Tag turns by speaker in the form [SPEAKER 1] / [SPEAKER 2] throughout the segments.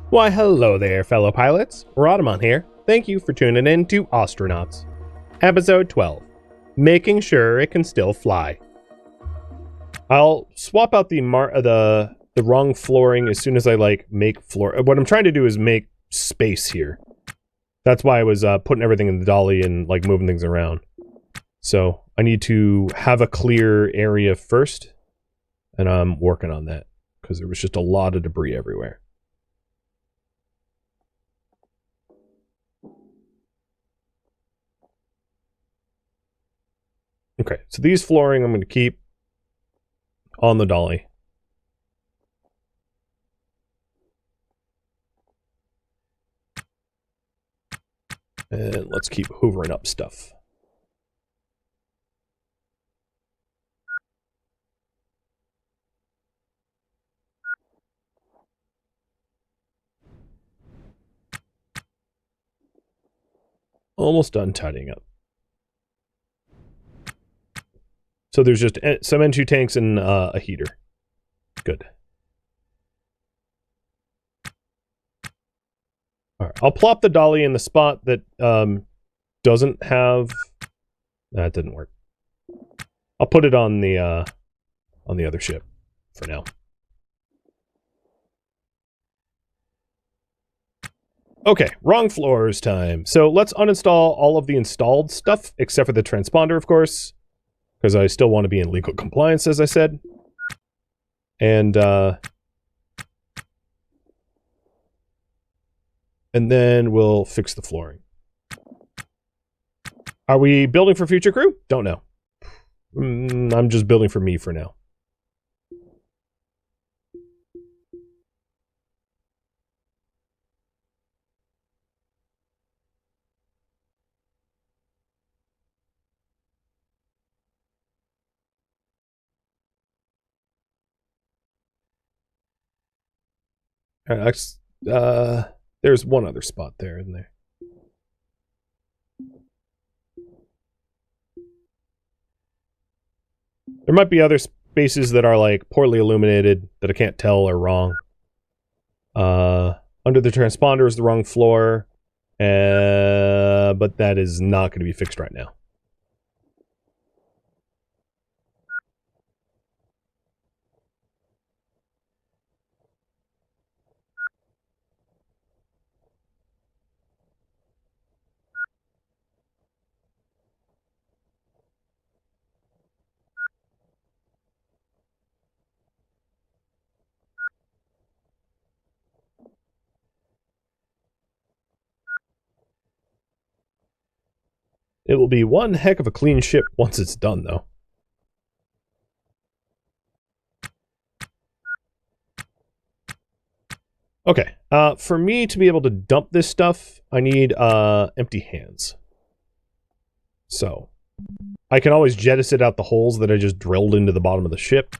[SPEAKER 1] Why, hello there, fellow pilots. Rhadamant here. Thank you for tuning in to Ostranauts. Episode 12. Making sure it can still fly. I'll swap out the wrong flooring as soon as I, make floor. What I'm trying to do is make space here. That's why I was putting everything in the dolly and, moving things around. So, I need to have a clear area first. And I'm working on that. Because there was just a lot of debris everywhere. Okay, so these flooring I'm going to keep on the dolly. And let's keep hoovering up stuff. Almost done tidying up. So there's just some N2 tanks and a heater. Good. Alright, I'll plop the dolly in the spot that doesn't have... That didn't work. I'll put it on the other ship for now. Okay, wrong floors time. So let's uninstall all of the installed stuff, except for the transponder, of course. Because I still want to be in legal compliance, as I said. And then we'll fix the flooring. Are we building for future crew? Don't know. I'm just building for me for now. There's one other spot there, isn't there? There might be other spaces that are, poorly illuminated that I can't tell are wrong. Under the transponder is the wrong floor, but that is not going to be fixed right now. It will be one heck of a clean ship once it's done, though. Okay, for me to be able to dump this stuff, I need empty hands. So, I can always jettison out the holes that I just drilled into the bottom of the ship,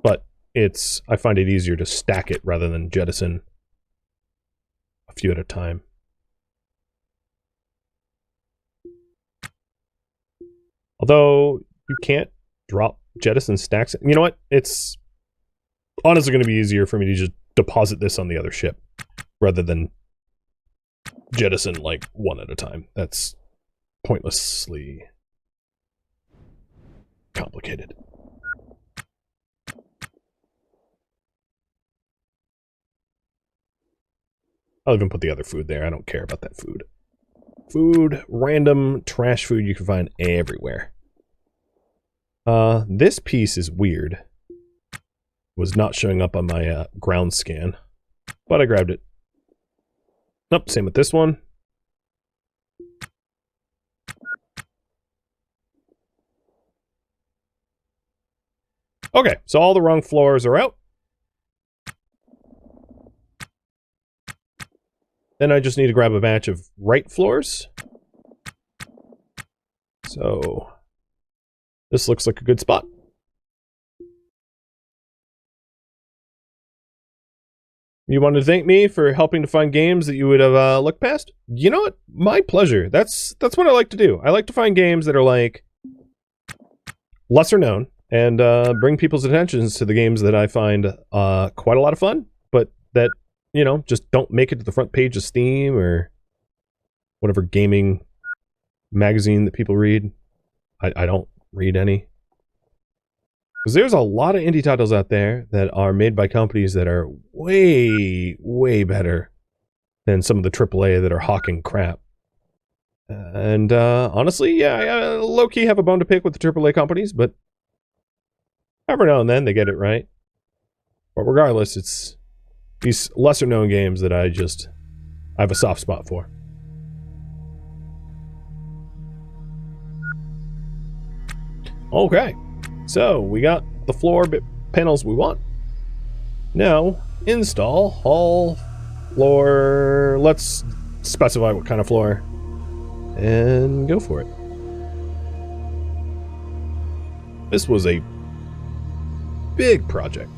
[SPEAKER 1] but I find it easier to stack it rather than jettison a few at a time. Although, you can't drop jettison stacks. You know what? It's honestly going to be easier for me to just deposit this on the other ship rather than jettison, one at a time. That's pointlessly complicated. I'll even put the other food there. I don't care about that food. Food, random trash food you can find everywhere. This piece is weird. Was not showing up on my ground scan, but I grabbed it. Nope, same with this one. Okay, so all the wrong floors are out. Then I just need to grab a batch of right floors. So, this looks like a good spot. You wanted to thank me for helping to find games that you would have looked past? You know what? My pleasure. That's what I like to do. I like to find games that are lesser known and bring people's attentions to the games that I find quite a lot of fun, but that you know, just don't make it to the front page of Steam or whatever gaming magazine that people read. I don't read any. Because there's a lot of indie titles out there that are made by companies that are way, way better than some of the AAA that are hawking crap. And honestly, yeah, I low-key have a bone to pick with the AAA companies, but every now and then they get it right. But regardless, it's these lesser-known games that I have a soft spot for. Okay, so we got the floor panels we want. Now, install all floor. Let's specify what kind of floor and go for it. This was a big project.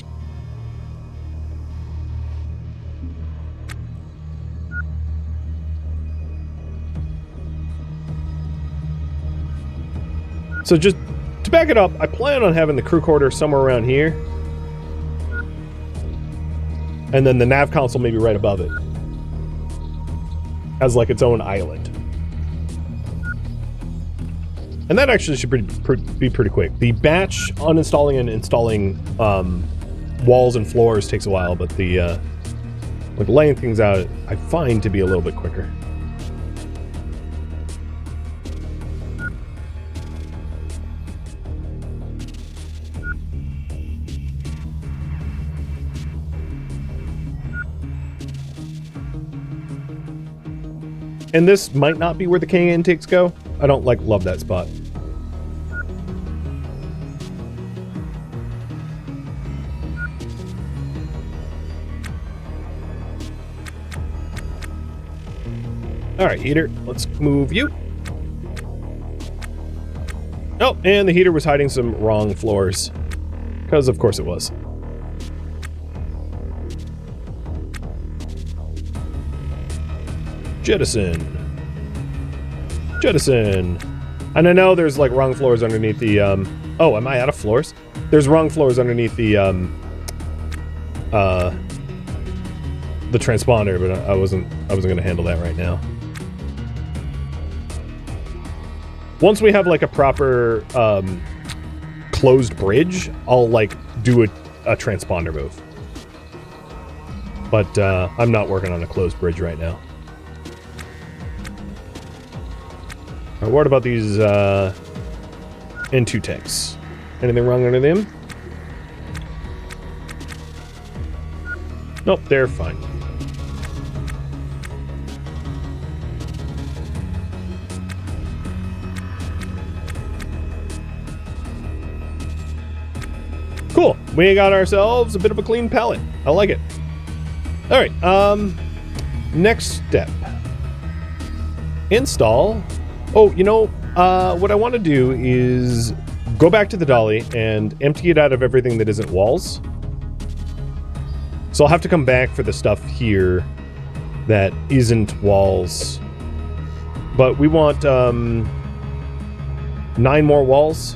[SPEAKER 1] So just to back it up, I plan on having the crew quarter somewhere around here. And then the nav console maybe right above it. As like its own island. And that actually should be pretty quick. The batch uninstalling and installing walls and floors takes a while, but the like laying things out I find to be a little bit quicker. And this might not be where the king intakes go. I don't love that spot. Alright, heater, let's move you. Oh, and the heater was hiding some wrong floors. Because of course it was. Jettison. Jettison. And I know there's like wrong floors underneath the oh, am I out of floors? There's wrong floors underneath the transponder, but I wasn't gonna handle that right now. Once we have like a proper closed bridge, I'll like do a transponder move. But I'm not working on a closed bridge right now. Alright, what about these N2 tanks? Anything wrong under them? Nope, they're fine. Cool. We got ourselves a bit of a clean palette. I like it. Alright, next step. Install. Oh, you know, what I want to do is go back to the dolly and empty it out of everything that isn't walls. So I'll have to come back for the stuff here that isn't walls. But we want 9 more walls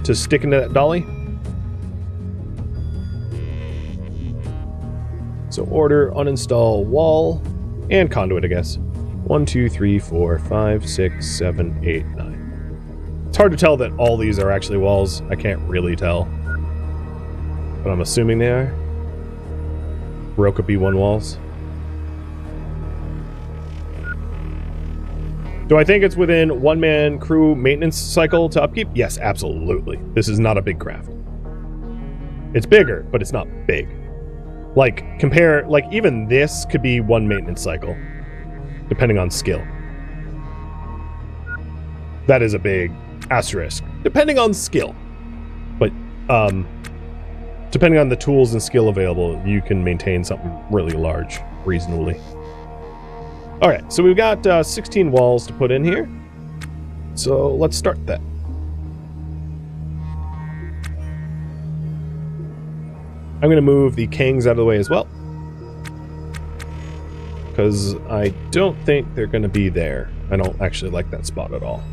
[SPEAKER 1] to stick into that dolly. So order, uninstall, wall, and conduit, I guess. 1, 2, 3, 4, 5, 6, 7, 8, 9. It's hard to tell that all these are actually walls. I can't really tell. But I'm assuming they are. Roka B1 walls. Do I think it's within one-man crew maintenance cycle to upkeep? Yes, absolutely. This is not a big craft. It's bigger, but it's not big. Like, compare, like, even this could be one maintenance cycle. Depending on skill. That is a big asterisk. Depending on skill. But, depending on the tools and skill available, you can maintain something really large, reasonably. Alright, so we've got 16 walls to put in here. So, let's start that. I'm going to move the Kangs out of the way as well. Because I don't think they're going to be there. I don't actually like that spot at all.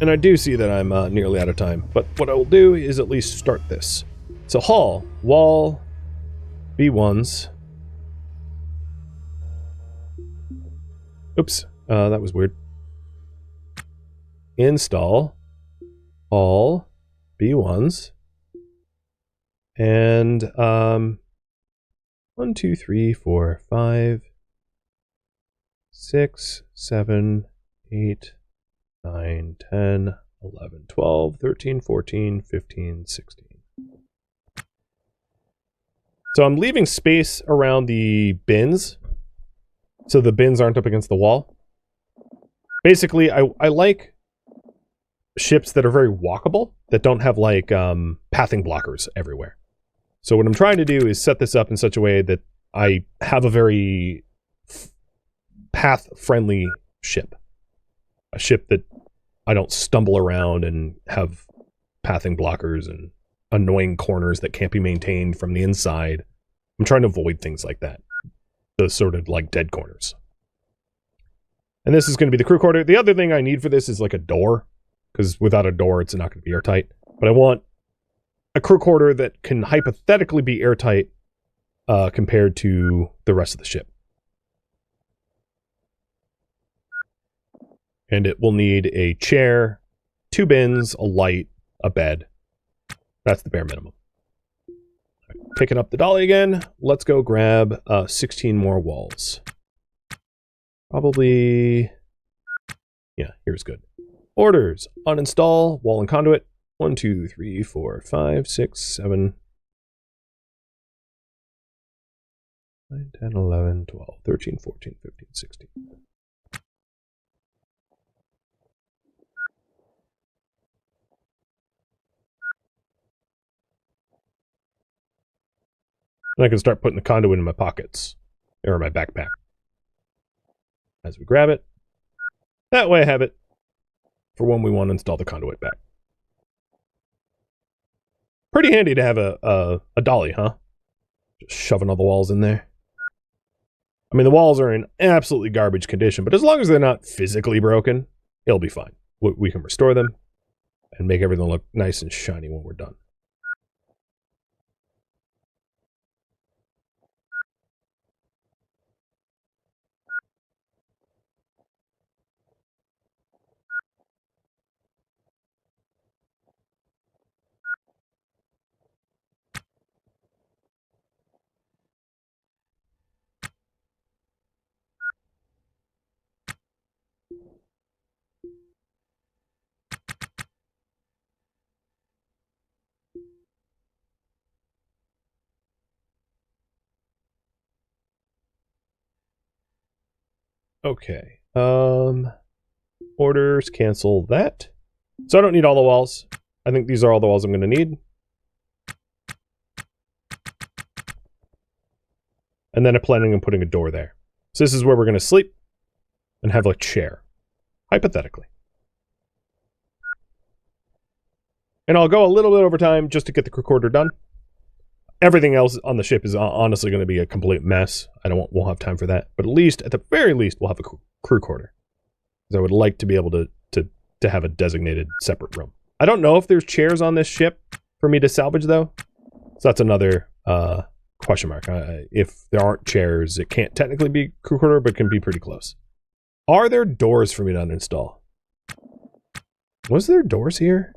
[SPEAKER 1] And I do see that I'm nearly out of time, but what I will do is at least start this. So hull, wall, B1s. Oops, that was weird. Install, hull, B1s. And 1, 2, 3, 4, 5, 6, 7, 8, 9, 10, 11, 12, 13, 14, 15, 16. So I'm leaving space around the bins, so the bins aren't up against the wall. Basically, I like ships that are very walkable, that don't have like pathing blockers everywhere. So what I'm trying to do is set this up in such a way that I have a very path-friendly ship. A ship that I don't stumble around and have pathing blockers and annoying corners that can't be maintained from the inside. I'm trying to avoid things like that. Those sort of like dead corners. And this is going to be the crew quarter. The other thing I need for this is like a door, because without a door it's not going to be airtight. But I want a crew quarter that can hypothetically be airtight compared to the rest of the ship. And it will need a chair, 2 bins, a light, a bed. That's the bare minimum. Right, picking up the dolly again. Let's go grab 16 more walls. Probably... yeah, here's good. Orders. Uninstall. Wall and conduit. 1, 2, 3, 4, 5, 6, 7, 9, 10, 11, 12, 13, 14, 15, 16. And I can start putting the conduit in my pockets, or my backpack. As we grab it. That way I have it for when we want to install the conduit back. Pretty handy to have a dolly, huh? Just shoving all the walls in there. I mean, the walls are in absolutely garbage condition, but as long as they're not physically broken, it'll be fine. We can restore them and make everything look nice and shiny when we're done. Okay. Orders, cancel that. So I don't need all the walls. I think these are all the walls I'm going to need. And then I'm planning on putting a door there. So this is where we're going to sleep and have a chair. Hypothetically. And I'll go a little bit over time just to get the crew quarter done. Everything else on the ship is honestly going to be a complete mess. Won't have time for that. But at least, at the very least, we'll have a crew quarter. Because I would like to be able to have a designated separate room. I don't know if there's chairs on this ship for me to salvage, though. So that's another question mark. If there aren't chairs, it can't technically be crew quarter, but can be pretty close. Are there doors for me to uninstall? Was there doors here?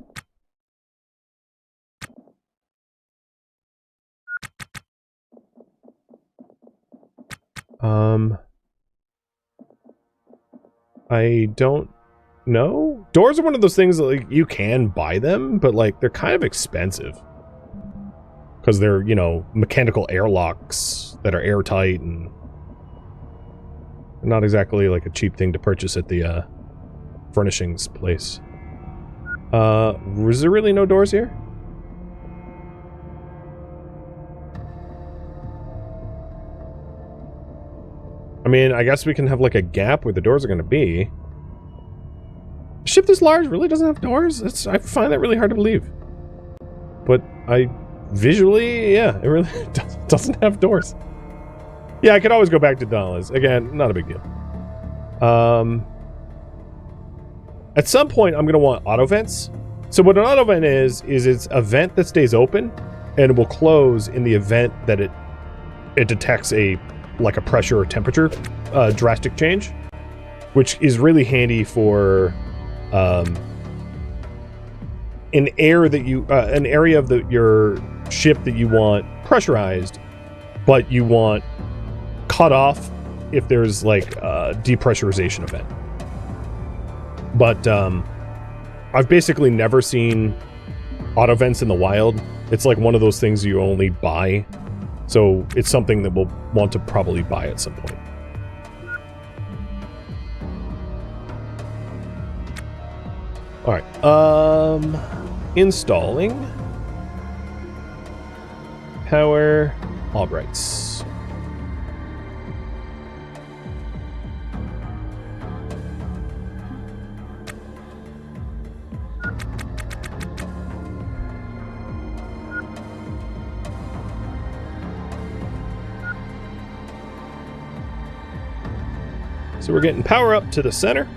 [SPEAKER 1] I don't know. Doors are one of those things that, like, you can buy them, but like they're kind of expensive. Because they're, you know, mechanical airlocks that are airtight and not exactly like a cheap thing to purchase at the furnishings place. Was there really no doors here? I mean, I guess we can have like a gap where the doors are going to be. A ship this large really doesn't have doors? I find that really hard to believe. But visually, yeah, it really doesn't have doors. Yeah, I could always go back to dollars. Again, not a big deal. At some point, I'm going to want auto vents. So what an auto vent is it's a vent that stays open and it will close in the event that it detects a pressure or temperature drastic change, which is really handy for an area of your ship that you want pressurized, but you want cut off if there's like a depressurization event. But I've basically never seen auto vents in the wild. It's like one of those things you only buy. So it's something that we'll want to probably buy at some point. All right. Installing power Albrights. So we're getting power up to the center.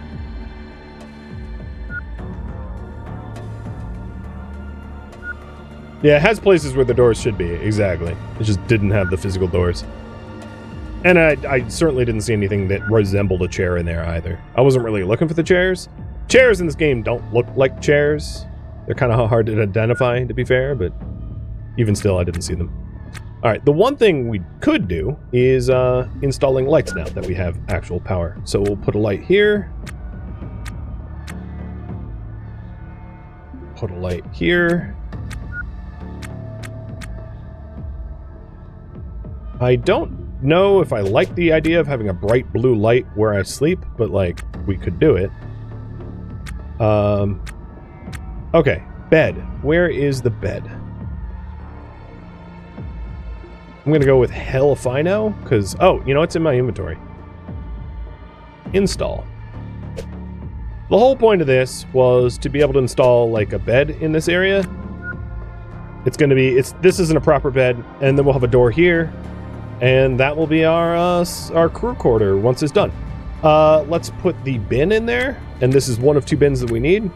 [SPEAKER 1] Yeah, it has places where the doors should be, exactly. It just didn't have the physical doors. And I certainly didn't see anything that resembled a chair in there either. I wasn't really looking for the chairs. Chairs in this game don't look like chairs. They're kind of hard to identify, to be fair, but even still, I didn't see them. Alright, the one thing we could do is installing lights now that we have actual power. So we'll put a light here. Put a light here. I don't know if I like the idea of having a bright blue light where I sleep, but like, we could do it. Okay, bed. Where is the bed? I'm gonna go with hell if I know, because, oh, you know, it's in my inventory. Install. The whole point of this was to be able to install, like, a bed in this area. It's gonna be, this isn't a proper bed, and then we'll have a door here, and that will be our crew quarter once it's done. Let's put the bin in there, and this is one of two bins that we need.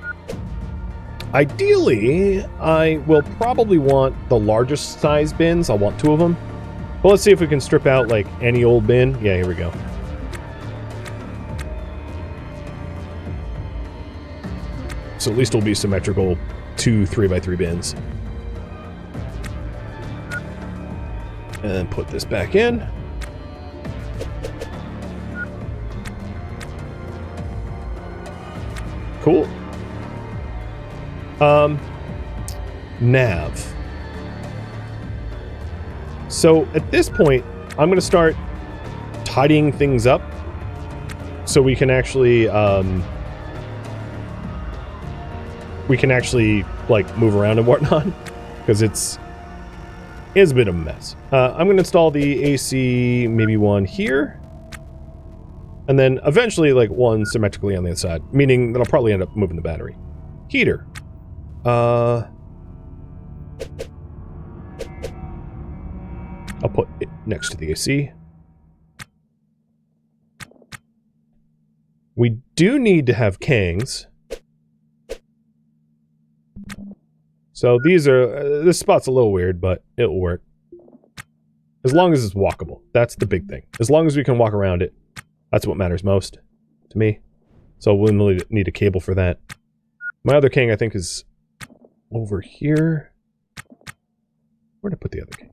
[SPEAKER 1] Ideally, I will probably want the largest size bins. I'll want two of them. But let's see if we can strip out, like, any old bin. Yeah, here we go. So at least it'll be symmetrical, 2 3x3 bins. And put this back in. Cool. Nav. So at this point, I'm going to start tidying things up so we can actually like move around and whatnot, because it's a bit of a mess. I'm going to install the AC, maybe one here, and then eventually like one symmetrically on the other side, meaning that I'll probably end up moving the battery. Heater. I'll put it next to the AC. We do need to have Kangs. So these are, this spot's a little weird, but it'll work. As long as it's walkable. That's the big thing. As long as we can walk around it, that's what matters most to me. So we'll need a cable for that. My other Kang, I think, is over here. Where'd I put the other Kang?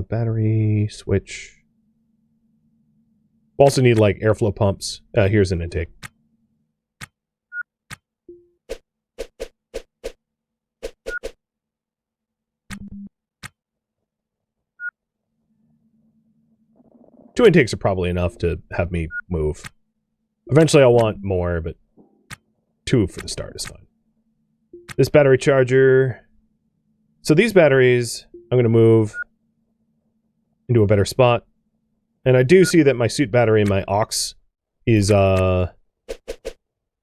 [SPEAKER 1] Battery, switch. We'll also need, like, airflow pumps. Here's an intake. Two intakes are probably enough to have me move. Eventually I'll want more, but 2 for the start is fine. This battery charger. So these batteries, I'm going to move into a better spot. And I do see that my suit battery and my aux is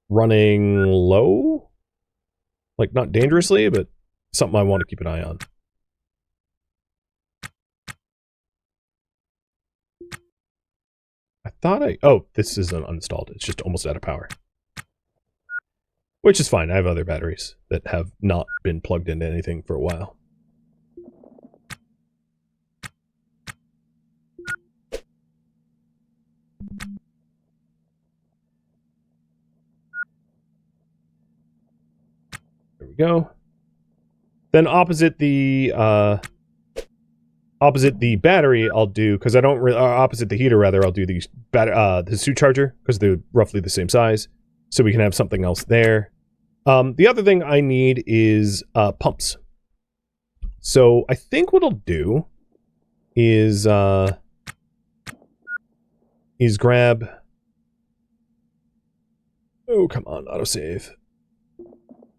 [SPEAKER 1] running low. Like, not dangerously, but something I want to keep an eye on. I thought oh, this isn't uninstalled. It's just almost out of power. Which is fine. I have other batteries that have not been plugged into anything for a while. There we go. Then opposite the battery, I'll do, because I don't really, opposite the heater rather, I'll do the suit charger, because they're roughly the same size, so we can have something else there. The other thing I need is pumps. So I think what I'll do is grab, oh come on, autosave,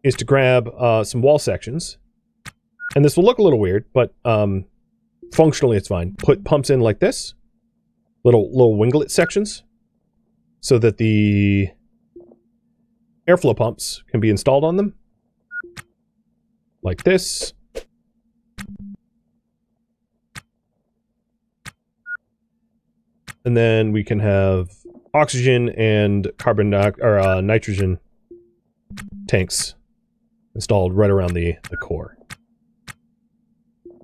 [SPEAKER 1] is to grab some wall sections, and this will look a little weird, but functionally it's fine. Put pumps in like this, little winglet sections, so that the airflow pumps can be installed on them. Like this. And then we can have oxygen and nitrogen tanks installed right around the core.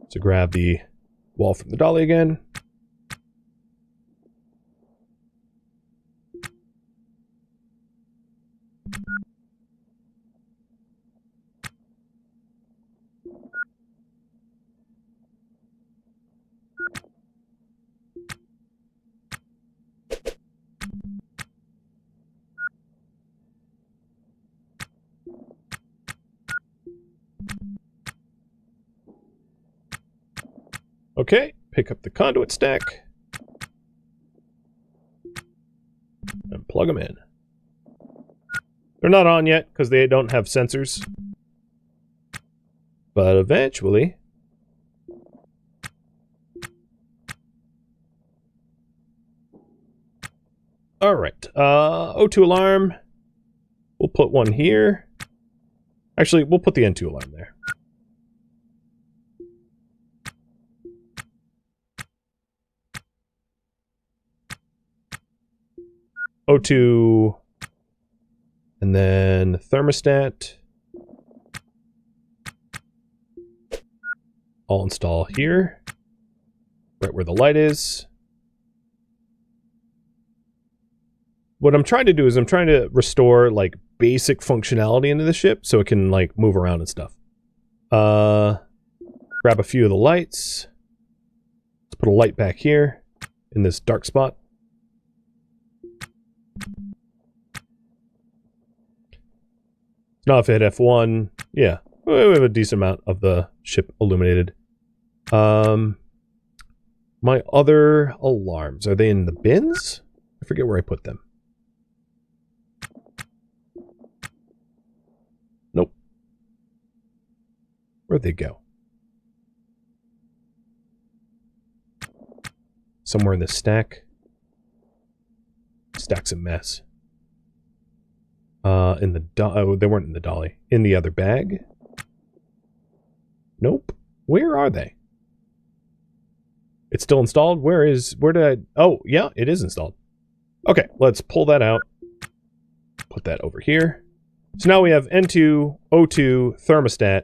[SPEAKER 1] So grab the wall from the dolly again. Okay, pick up the conduit stack and plug them in. They're not on yet because they don't have sensors, but eventually. All right, O2 alarm. We'll put one here. Actually, we'll put the N2 alarm there. O2, and then thermostat. I'll install here, right where the light is. What I'm trying to do is I'm trying to restore like basic functionality into the ship so it can like move around and stuff. Grab a few of the lights. Let's put a light back here in this dark spot. Now if I hit F1, yeah, we have a decent amount of the ship illuminated. My other alarms, are they in the bins? I forget where I put them. Nope. Where'd they go? Somewhere in the stack. Stack's a mess. In the oh, they weren't in the dolly. In the other bag? Nope. Where are they? It's still installed? Where did I... Oh, yeah, it is installed. Okay, let's pull that out. Put that over here. So now we have N2, O2, thermostat.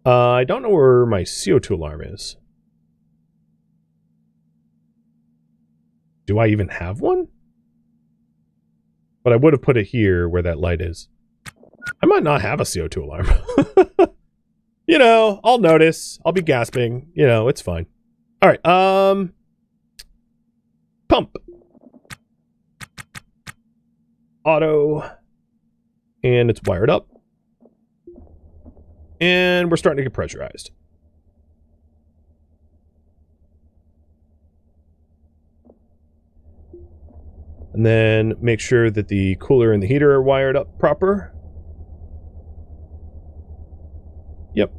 [SPEAKER 1] I don't know where my CO2 alarm is. Do I even have one? But I would have put it here where that light is. I might not have a CO2 alarm. You know, I'll notice. I'll be gasping. You know, it's fine. All right. Pump. Auto. And it's wired up. And we're starting to get pressurized. And then make sure that the cooler and the heater are wired up proper. Yep.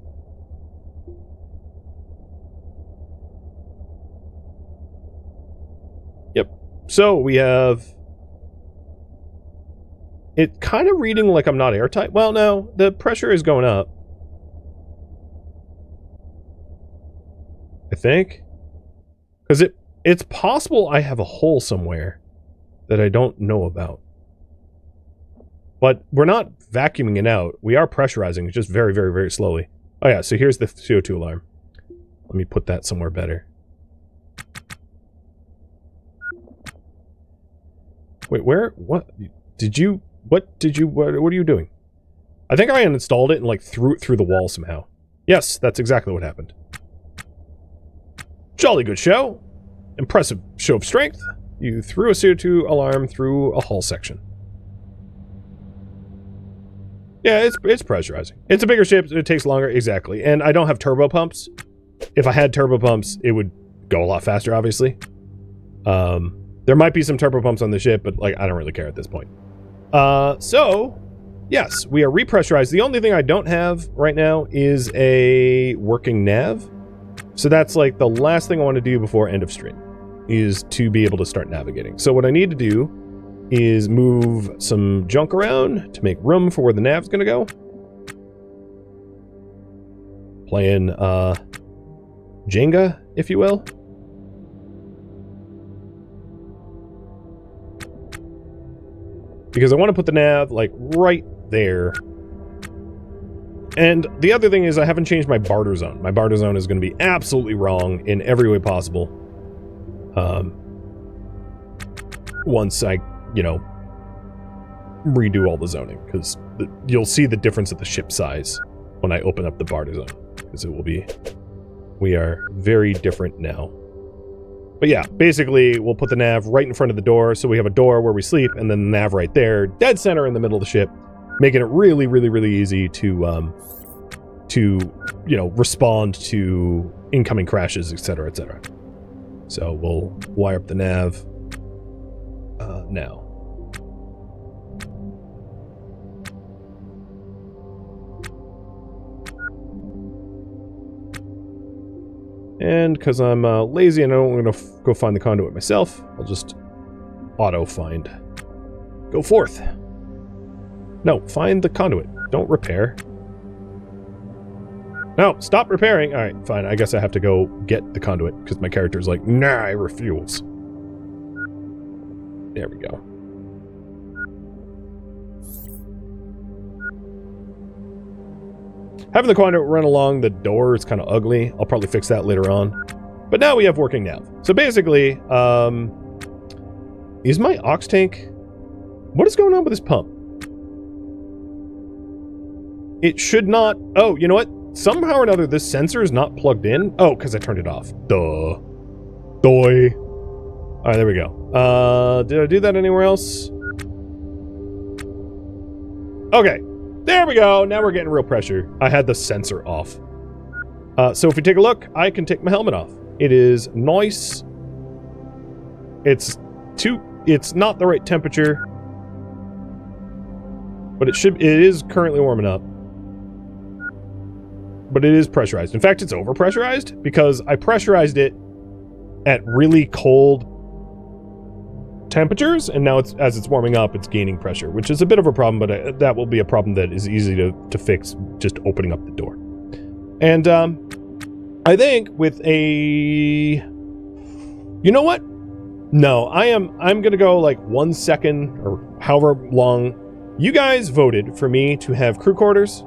[SPEAKER 1] Yep. So we have it kind of reading like I'm not airtight. Well, no, the pressure is going up. I think. Because it's possible I have a hole somewhere that I don't know about. But we're not vacuuming it out. We are pressurizing, just very, very, very slowly. Oh yeah, so here's the CO2 alarm. Let me put that somewhere better. Wait, where? What? What are you doing? I think I uninstalled it and like threw it through the wall somehow. Yes, that's exactly what happened. Jolly good show. Impressive show of strength. You threw a CO2 alarm through a hull section. Yeah, it's pressurizing. It's a bigger ship, it takes longer, exactly. And I don't have turbo pumps. If I had turbo pumps, it would go a lot faster, obviously. There might be some turbo pumps on the ship, but like I don't really care at this point. So, yes, we are repressurized. The only thing I don't have right now is a working nav. So that's like the last thing I want to do before end of stream, is to be able to start navigating. So what I need to do is move some junk around to make room for where the nav's gonna go. Playing Jenga, if you will. Because I want to put the nav like right there. And the other thing is I haven't changed my barter zone. My barter zone is going to be absolutely wrong in every way possible. Once I, you know, redo all the zoning, because you'll see the difference of the ship size when I open up the barter zone, because it will be, we are very different now. But yeah, basically we'll put the nav right in front of the door, so we have a door where we sleep, and then the nav right there, dead center in the middle of the ship, making it really, really, really easy to you know, respond to incoming crashes, etc., etc. So we'll wire up the nav now. And because I'm lazy and I don't want to go find the conduit myself, I'll just auto-find. Go forth. No, find the conduit. Don't repair. No, stop repairing. All right, fine. I guess I have to go get the conduit because my character's like, nah, I refuse. There we go. Having the conduit run along the door is kind of ugly. I'll probably fix that later on. But now we have working nav. So basically, is my ox tank... What is going on with this pump? It should not... Oh, you know what? Somehow or another, this sensor is not plugged in. Oh, because I turned it off. Duh. Doy. All right, there we go. Did I do that anywhere else? Okay. There we go. Now we're getting real pressure. I had the sensor off. So if we take a look, I can take my helmet off. It is nice. It's not the right temperature. But it is currently warming up. But it is pressurized. In fact, it's over pressurized because I pressurized it at really cold temperatures, and now as it's warming up, it's gaining pressure, which is a bit of a problem, but that will be a problem that is easy to fix just opening up the door. And I think with a... You know what? No, I'm gonna go like 1 second or however long. You guys voted for me to have crew quarters.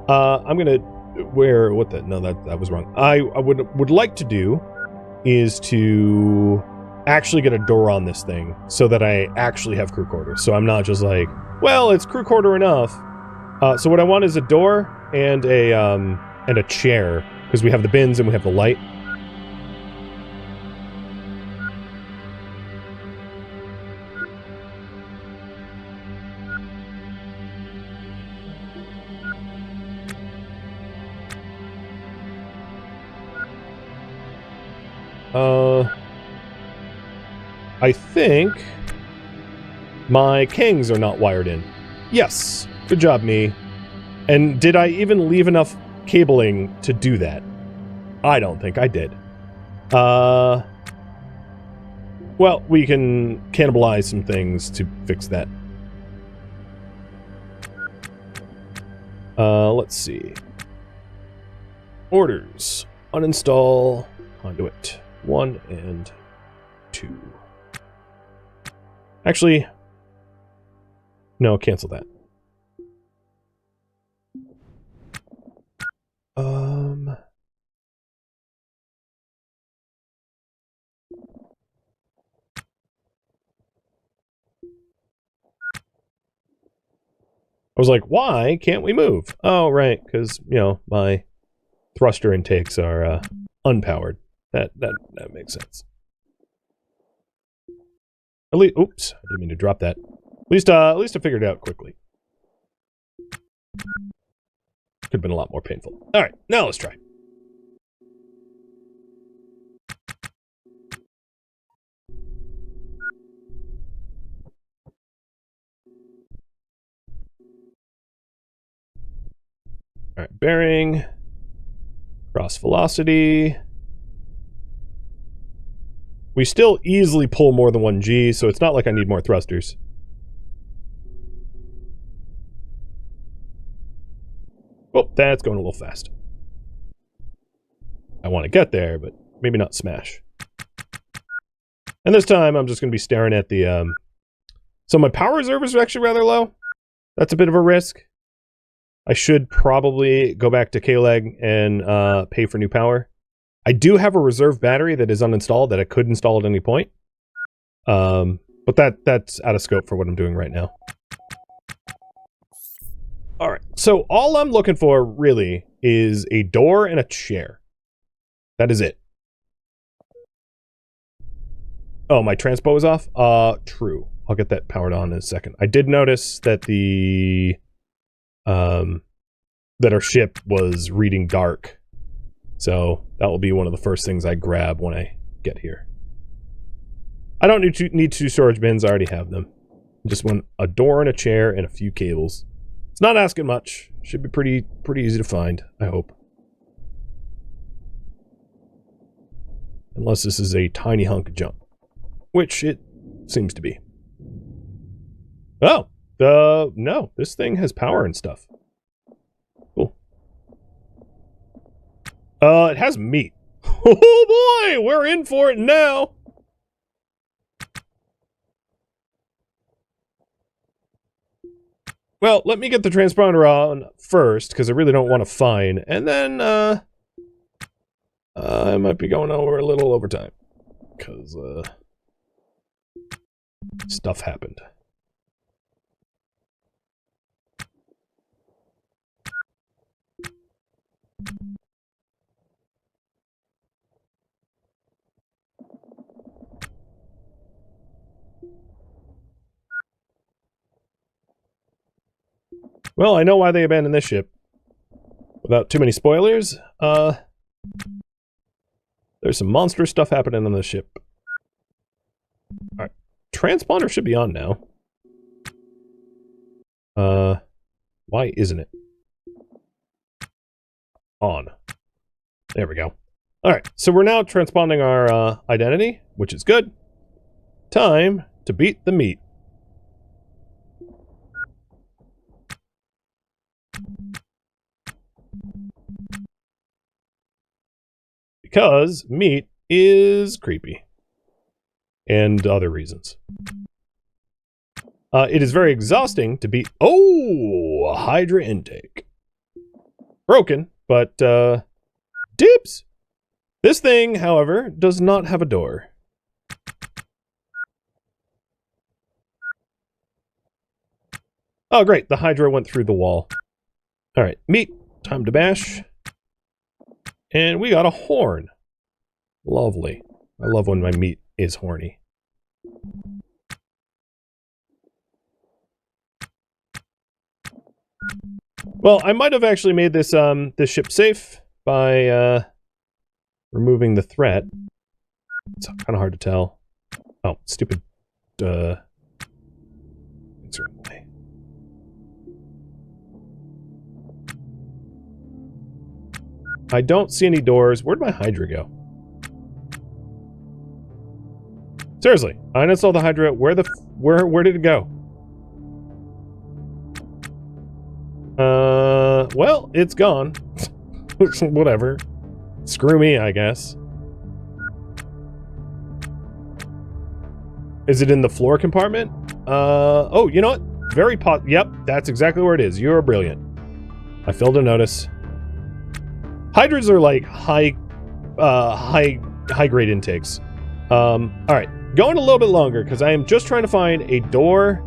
[SPEAKER 1] I'm gonna... No, that was wrong. I would like to do is to actually get a door on this thing so that I actually have crew quarters. So I'm not just like, well, it's crew quarter enough. So what I want is a door and a chair, because we have the bins and we have the light. I think my Kangs are not wired in. Yes. Good job, me. And did I even leave enough cabling to do that? I don't think I did. Well, we can cannibalize some things to fix that. Let's see. Orders. Uninstall conduit 1 and 2. Actually, no, cancel that. I was like, why can't we move? Oh, right, because, you know, my thruster intakes are unpowered. That makes sense. At least, oops, I didn't mean to drop that. At least I figured it out quickly. Could have been a lot more painful. All right, now let's try. All right, bearing, cross velocity. We still easily pull more than 1G, so it's not like I need more thrusters. Oh, that's going a little fast. I want to get there, but maybe not smash. And this time, I'm just going to be staring at the... So my power reserve is actually rather low. That's a bit of a risk. I should probably go back to K-Leg and pay for new power. I do have a reserve battery that is uninstalled that I could install at any point. But that's out of scope for what I'm doing right now. Alright, so all I'm looking for, really, is a door and a chair. That is it. Oh, my transpo is off? True. I'll get that powered on in a second. I did notice that the... that our ship was reading dark. So that will be one of the first things I grab when I get here. I don't need two storage bins. I already have them. I just want a door and a chair and a few cables. It's not asking much. Should be pretty easy to find, I hope. Unless this is a tiny hunk of junk. Which it seems to be. Oh! No, this thing has power and stuff. Cool. It has meat. Oh boy! We're in for it now! Well, let me get the transponder on first, because I really don't want to find, and then, I might be going over a little over time. Because, stuff happened. Well, I know why they abandoned this ship. Without too many spoilers, there's some monstrous stuff happening on this ship. Alright. Transponder should be on now. Why isn't it? On. There we go. Alright, so we're now transponding our identity, which is good. Time to beat the meat. Because meat is creepy. And other reasons. It is very exhausting to beat... Oh! A Hydra intake. Broken, but, dibs! This thing, however, does not have a door. Oh, great. The Hydra went through the wall. Alright, meat. Time to bash. And we got a horn. Lovely. I love when my meat is horny. Well, I might have actually made this this ship safe by removing the threat. It's kind of hard to tell. Oh, stupid insert way. I don't see any doors. Where'd my Hydra go? Seriously, I uninstalled the Hydra. Where did it go? Well, it's gone. Whatever. Screw me, I guess. Is it in the floor compartment? Oh, you know what? Yep, that's exactly where it is. You're brilliant. I failed to notice. Hydras are like high grade intakes. Alright. Going a little bit longer, because I am just trying to find a door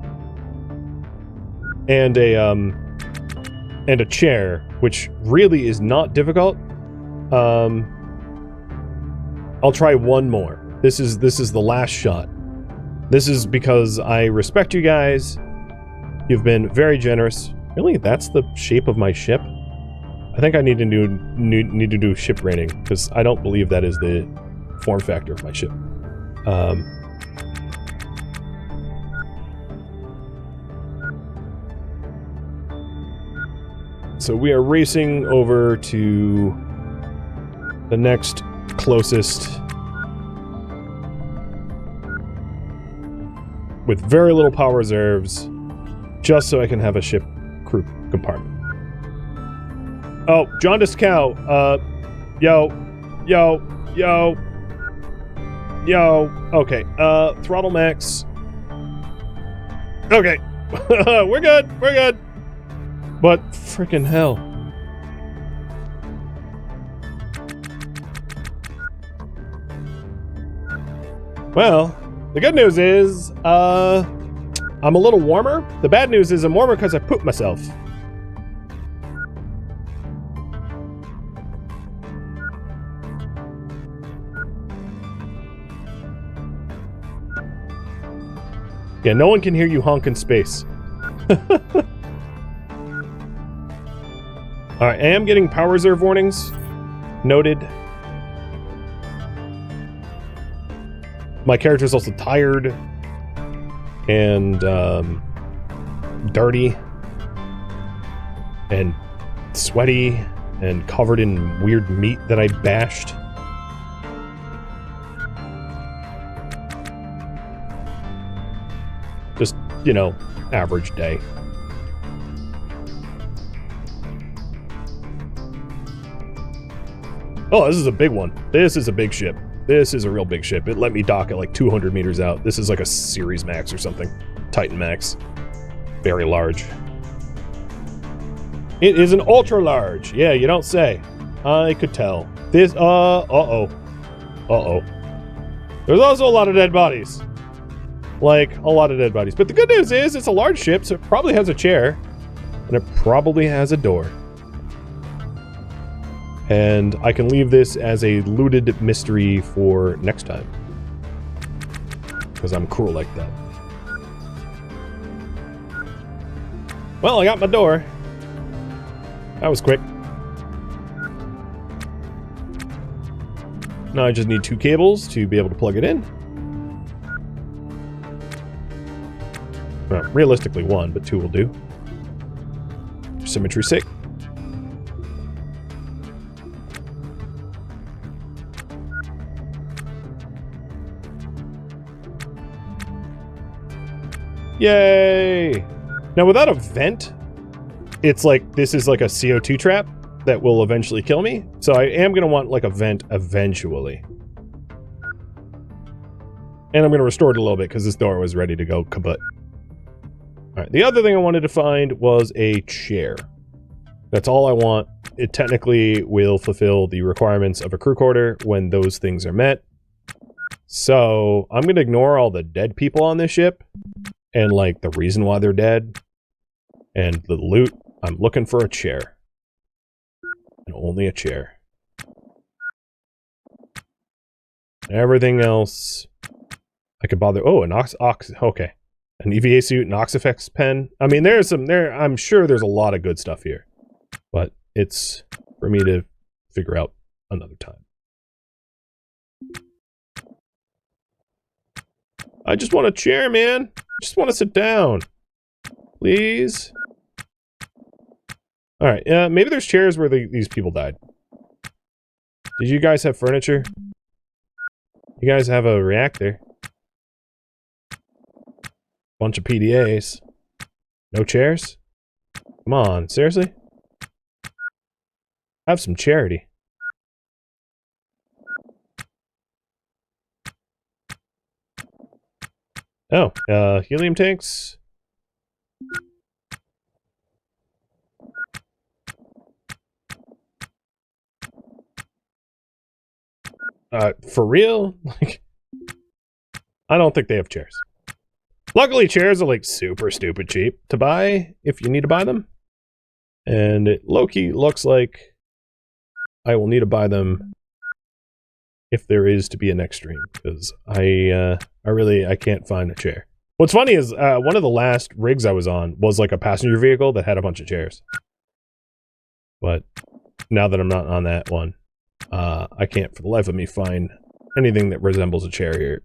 [SPEAKER 1] and a chair, which really is not difficult. I'll try one more. This is the last shot. This is because I respect you guys. You've been very generous. Really, that's the shape of my ship? I think I need to do ship rating, because I don't believe that is the form factor of my ship. So we are racing over to the next closest with very little power reserves, just so I can have a ship crew compartment. Oh, jaundiced cow. Yo. Okay, throttle max. Okay. We're good. But frickin' hell. Well, the good news is, I'm a little warmer. The bad news is I'm warmer because I pooped myself. Yeah, no one can hear you honk in space. Alright, I am getting power reserve warnings. Noted. My character's also tired and dirty and sweaty and covered in weird meat that I bashed. Just, you know, average day. Oh, this is a big one. This is a big ship. This is a real big ship. It let me dock at like 200 meters out. This is like a Series Max or something. Titan Max. Very large. It is an ultra large. Yeah, you don't say. I could tell. This, uh-oh. There's also a lot of dead bodies. Like, a lot of dead bodies. But the good news is, it's a large ship, so it probably has a chair. And it probably has a door. And I can leave this as a looted mystery for next time. Because I'm cool like that. Well, I got my door. That was quick. Now I just need 2 cables to be able to plug it in. Well, realistically 1, but 2 will do. For symmetry's sake. Yay! Now without a vent, it's like, this is like a CO2 trap that will eventually kill me. So I am going to want like a vent eventually. And I'm going to restore it a little bit because this door was ready to go kaput. Alright, the other thing I wanted to find was a chair. That's all I want. It technically will fulfill the requirements of a crew quarter when those things are met. So I'm going to ignore all the dead people on this ship. And, like, the reason why they're dead. And the loot. I'm looking for a chair. And only a chair. Everything else I could bother. Oh, an okay. An EVA suit, an Oxifex pen. I mean, I'm sure there's a lot of good stuff here. But it's for me to figure out another time. I just want a chair, man. Just want to sit down. Please. Alright, maybe there's chairs where these people died. Did you guys have furniture? You guys have a reactor. Bunch of PDAs. No chairs? Come on, seriously? Have some charity. Oh, helium tanks. For real? Like, I don't think they have chairs. Luckily, chairs are like super stupid cheap to buy if you need to buy them. And it low-key looks like I will need to buy them if there is to be a next stream, because I can't find a chair. What's funny is one of the last rigs I was on was like a passenger vehicle that had a bunch of chairs. But now that I'm not on that one, I can't for the life of me find anything that resembles a chair here.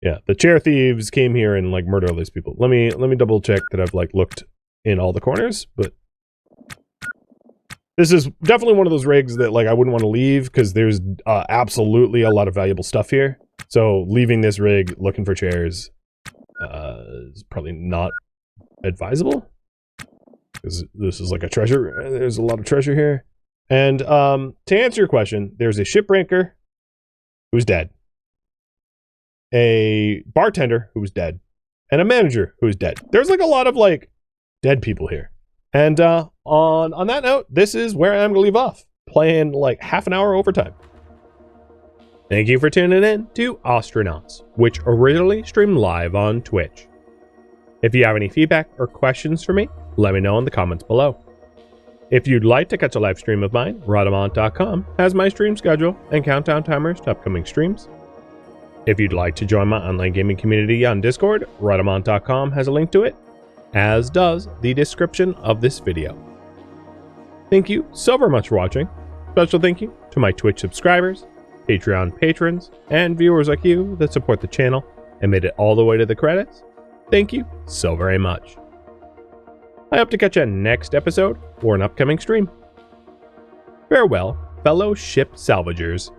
[SPEAKER 1] Yeah, the chair thieves came here and like murdered all these people. Let me double check that I've like looked in all the corners, but this is definitely one of those rigs that like I wouldn't want to leave because there's absolutely a lot of valuable stuff here. So leaving this rig looking for chairs is probably not advisable, because this is like a treasure. There's a lot of treasure here. And to answer your question, there's a shipbreaker who's dead, a bartender who was dead, and a manager who was dead. There's like a lot of like dead people here. And on that note, this is where I'm gonna leave off, playing like half an hour overtime. Thank you for tuning in to Ostranauts, which originally streamed live on Twitch. If you have any feedback or questions for me, let me know in the comments below. If you'd like to catch a live stream of mine, Rhadamant.com has my stream schedule and countdown timers to upcoming streams. If you'd like to join my online gaming community on Discord, Rhadamant.com has a link to it, as does the description of this video. Thank you so very much for watching. Special thank you to my Twitch subscribers, Patreon patrons, and viewers like you that support the channel and made it all the way to the credits. Thank you so very much. I hope to catch you next episode or an upcoming stream. Farewell, fellow ship salvagers.